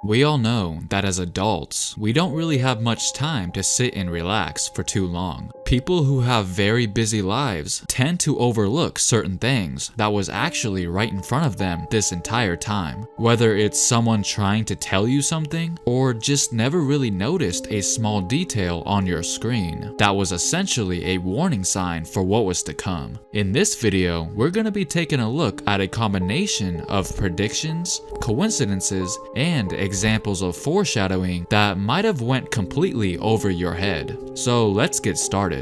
We all know that as adults, we don't really have much time to sit and relax for too long. People who have very busy lives tend to overlook certain things that was actually right in front of them this entire time. Whether it's someone trying to tell you something, or just never really noticed a small detail on your screen that was essentially a warning sign for what was to come. In this video, we're going to be taking a look at a combination of predictions, coincidences, and examples of foreshadowing that might have went completely over your head. So let's get started.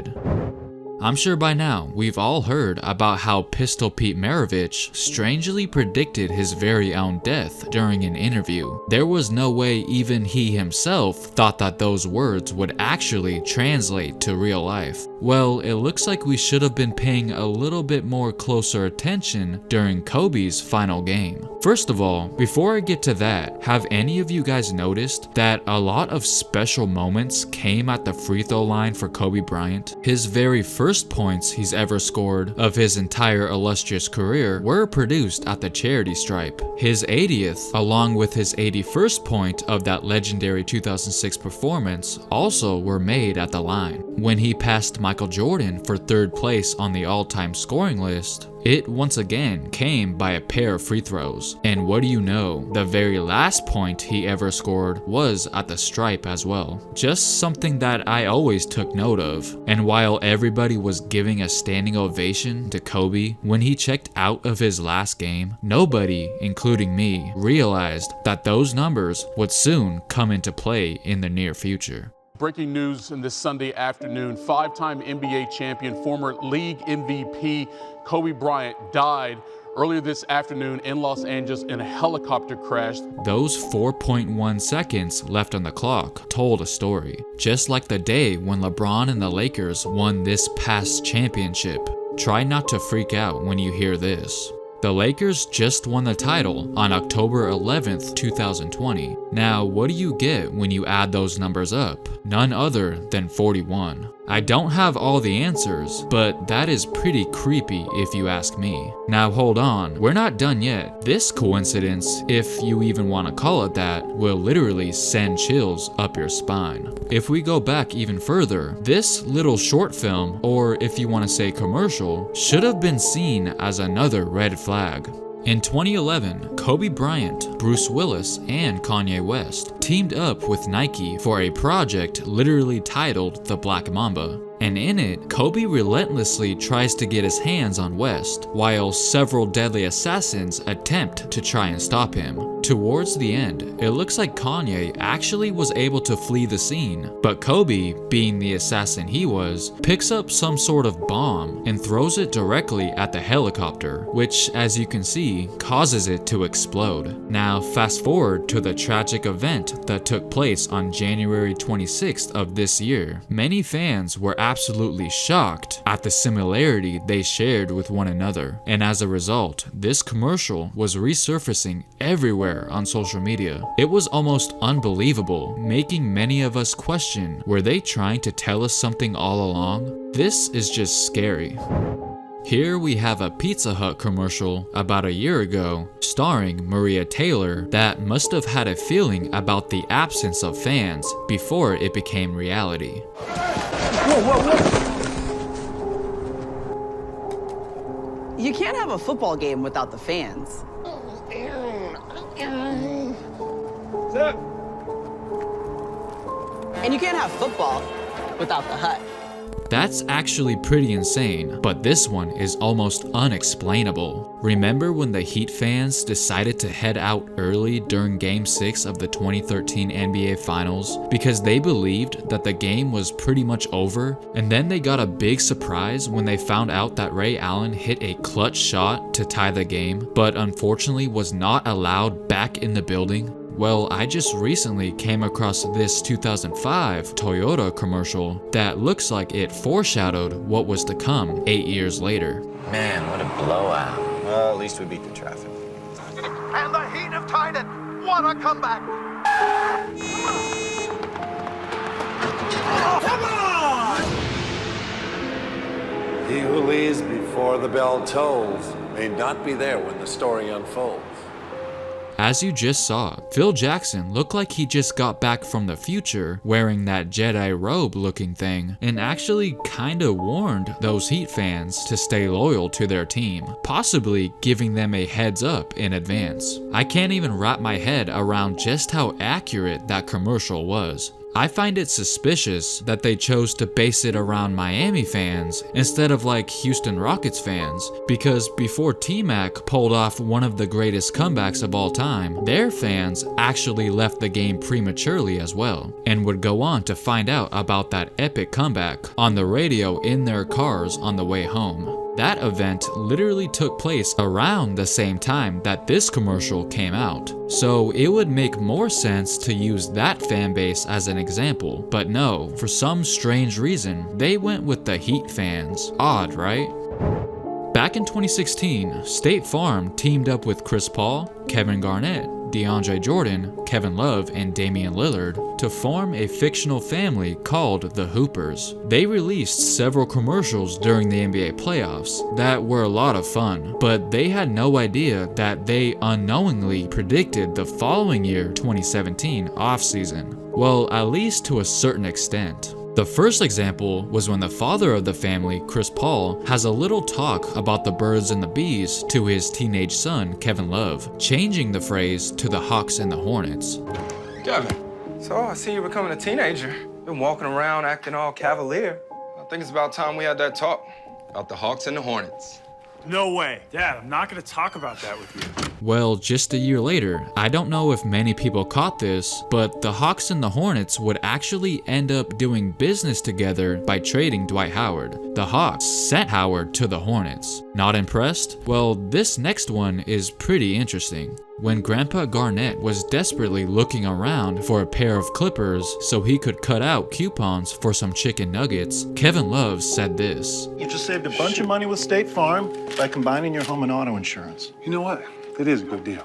I'm sure by now we've all heard about how Pistol Pete Maravich strangely predicted his very own death during an interview. There was no way even he himself thought that those words would actually translate to real life. Well, it looks like we should have been paying a little bit more closer attention during Kobe's final game. First of all, before I get to that, have any of you guys noticed that a lot of special moments came at the free throw line for Kobe Bryant? His very first points he's ever scored of his entire illustrious career were produced at the charity stripe. His 80th, along with his 81st point of that legendary 2006 performance, also were made at the line. When he passed Michael Jordan for third place on the all-time scoring list, it once again came by a pair of free throws. And what do you know, the very last point he ever scored was at the stripe as well. Just something that I always took note of. And while everybody was giving a standing ovation to Kobe when he checked out of his last game, nobody, including me, realized that those numbers would soon come into play in the near future. Breaking news in this Sunday afternoon, five-time NBA champion, former league MVP Kobe Bryant died earlier this afternoon in Los Angeles in a helicopter crash. Those 4.1 seconds left on the clock told a story, just like the day when LeBron and the Lakers won this past championship. Try not to freak out when you hear this. The Lakers just won the title on October 11th, 2020. Now, what do you get when you add those numbers up? None other than 41. I don't have all the answers, but that is pretty creepy if you ask me. Now hold on, we're not done yet. This coincidence, if you even want to call it that, will literally send chills up your spine. If we go back even further, this little short film, or if you want to say commercial, should have been seen as another red flag. In 2011, Kobe Bryant, Bruce Willis, and Kanye West teamed up with Nike for a project literally titled The Black Mamba. And in it, Kobe relentlessly tries to get his hands on West, while several deadly assassins attempt to try and stop him. Towards the end, it looks like Kanye actually was able to flee the scene, but Kobe, being the assassin he was, picks up some sort of bomb and throws it directly at the helicopter, which, as you can see, causes it to explode. Now, fast forward to the tragic event that took place on January 26th of this year. Many fans were absolutely shocked at the similarity they shared with one another, and as a result, this commercial was resurfacing everywhere on social media. It was almost unbelievable, making many of us question, were they trying to tell us something all along? This is just scary. Here we have a Pizza Hut commercial about a year ago starring Maria Taylor that must have had a feeling about the absence of fans before it became reality. Whoa, whoa, whoa. You can't have a football game without the fans. And you can't have football without the hut. That's actually pretty insane, but this one is almost unexplainable. Remember when the Heat fans decided to head out early during Game 6 of the 2013 NBA Finals because they believed that the game was pretty much over, and then they got a big surprise when they found out that Ray Allen hit a clutch shot to tie the game, but unfortunately was not allowed back in the building? Well, I just recently came across this 2005 Toyota commercial that looks like it foreshadowed what was to come 8 years later. Man, what a blowout. Well, at least we beat the traffic. And the Heat have tied it. What a comeback. Oh, come on! He who leaves before the bell tolls may not be there when the story unfolds. As you just saw, Phil Jackson looked like he just got back from the future wearing that Jedi robe looking thing and actually kinda warned those Heat fans to stay loyal to their team, possibly giving them a heads up in advance. I can't even wrap my head around just how accurate that commercial was. I find it suspicious that they chose to base it around Miami fans instead of like Houston Rockets fans, because before T-Mac pulled off one of the greatest comebacks of all time, their fans actually left the game prematurely as well, and would go on to find out about that epic comeback on the radio in their cars on the way home. That event literally took place around the same time that this commercial came out, so it would make more sense to use that fan base as an example, but no, for some strange reason, they went with the Heat fans. Odd, right? Back in 2016, State Farm teamed up with Chris Paul, Kevin Garnett, DeAndre Jordan, Kevin Love, and Damian Lillard to form a fictional family called the Hoopers. They released several commercials during the NBA playoffs that were a lot of fun, but they had no idea that they unknowingly predicted the following year, 2017 offseason. Well, at least to a certain extent. The first example was when the father of the family, Chris Paul, has a little talk about the birds and the bees to his teenage son, Kevin Love, changing the phrase to the Hawks and the Hornets. Kevin, so I see you're becoming a teenager. Been walking around acting all cavalier. I think it's about time we had that talk about the Hawks and the Hornets. No way. Dad, I'm not gonna talk about that with you. Well, just a year later, I don't know if many people caught this, but the Hawks and the Hornets would actually end up doing business together by trading Dwight Howard. The Hawks sent Howard to the Hornets. Not impressed? Well, this next one is pretty interesting. When Grandpa Garnett was desperately looking around for a pair of clippers so he could cut out coupons for some chicken nuggets, Kevin Love said this. You just saved a bunch of money with State Farm by combining your home and auto insurance. You know what? It is a good deal.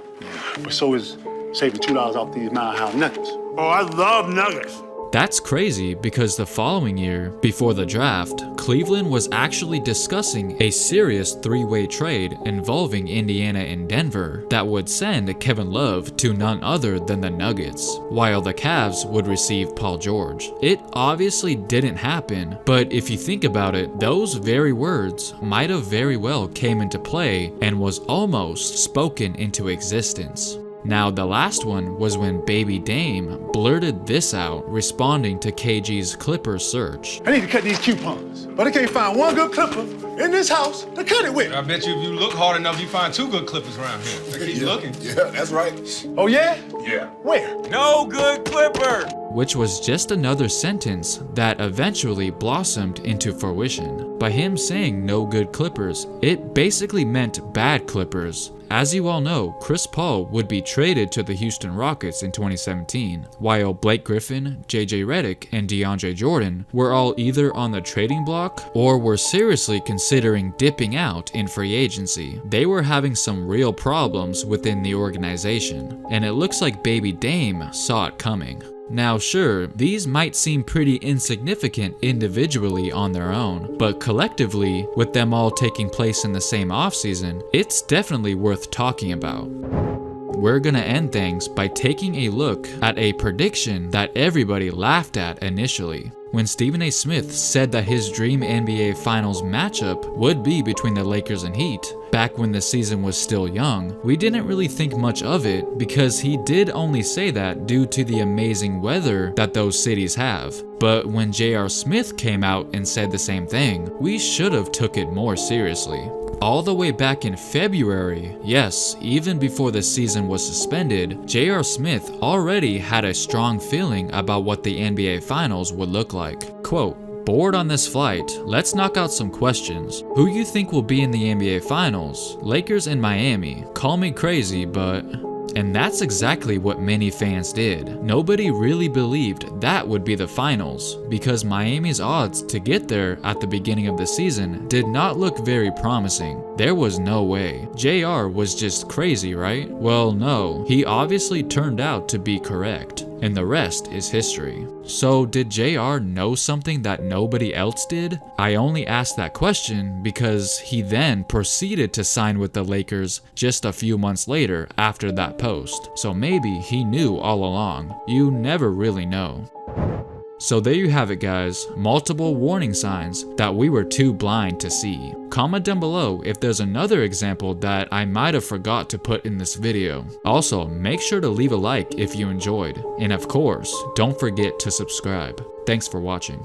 But so is saving $2 off these Mile High nuggets. Oh, I love nuggets. That's crazy because the following year, before the draft, Cleveland was actually discussing a serious three-way trade involving Indiana and Denver that would send Kevin Love to none other than the Nuggets, while the Cavs would receive Paul George. It obviously didn't happen, but if you think about it, those very words might have very well came into play and was almost spoken into existence. Now, the last one was when Baby Dame blurted this out, responding to KG's Clipper search. I need to cut these coupons, but I can't find one good clipper in this house to cut it with. I bet you if you look hard enough, you find two good clippers around here. So keep looking. Yeah, that's right. Oh, yeah? Yeah. Where? No good clipper! Which was just another sentence that eventually blossomed into fruition. By him saying no good Clippers, it basically meant bad Clippers. As you all know, Chris Paul would be traded to the Houston Rockets in 2017, while Blake Griffin, JJ Redick, and DeAndre Jordan were all either on the trading block or were seriously considering dipping out in free agency. They were having some real problems within the organization, and it looks like Baby Dame saw it coming. Now sure, these might seem pretty insignificant individually on their own, but collectively, with them all taking place in the same offseason, it's definitely worth talking about. We're gonna end things by taking a look at a prediction that everybody laughed at initially. When Stephen A. Smith said that his dream NBA Finals matchup would be between the Lakers and Heat, back when the season was still young, we didn't really think much of it because he did only say that due to the amazing weather that those cities have. But when J.R. Smith came out and said the same thing, we should have took it more seriously. All the way back in February, yes, even before the season was suspended, J.R. Smith already had a strong feeling about what the NBA Finals would look like. Quote, "Bored on this flight, let's knock out some questions. Who you think will be in the NBA Finals? Lakers and Miami. Call me crazy, but..." And that's exactly what many fans did. Nobody really believed that would be the finals, because Miami's odds to get there at the beginning of the season did not look very promising. There was no way. JR was just crazy, right? Well, no, he obviously turned out to be correct. and the rest is history. So did JR know something that nobody else did? I only asked that question because he then proceeded to sign with the Lakers just a few months later after that post. So maybe he knew all along. You never really know. So there you have it, guys, multiple warning signs that we were too blind to see. Comment down below if there's another example that I might have forgot to put in this video. Also, make sure to leave a like if you enjoyed, and of course, don't forget to subscribe. Thanks for watching.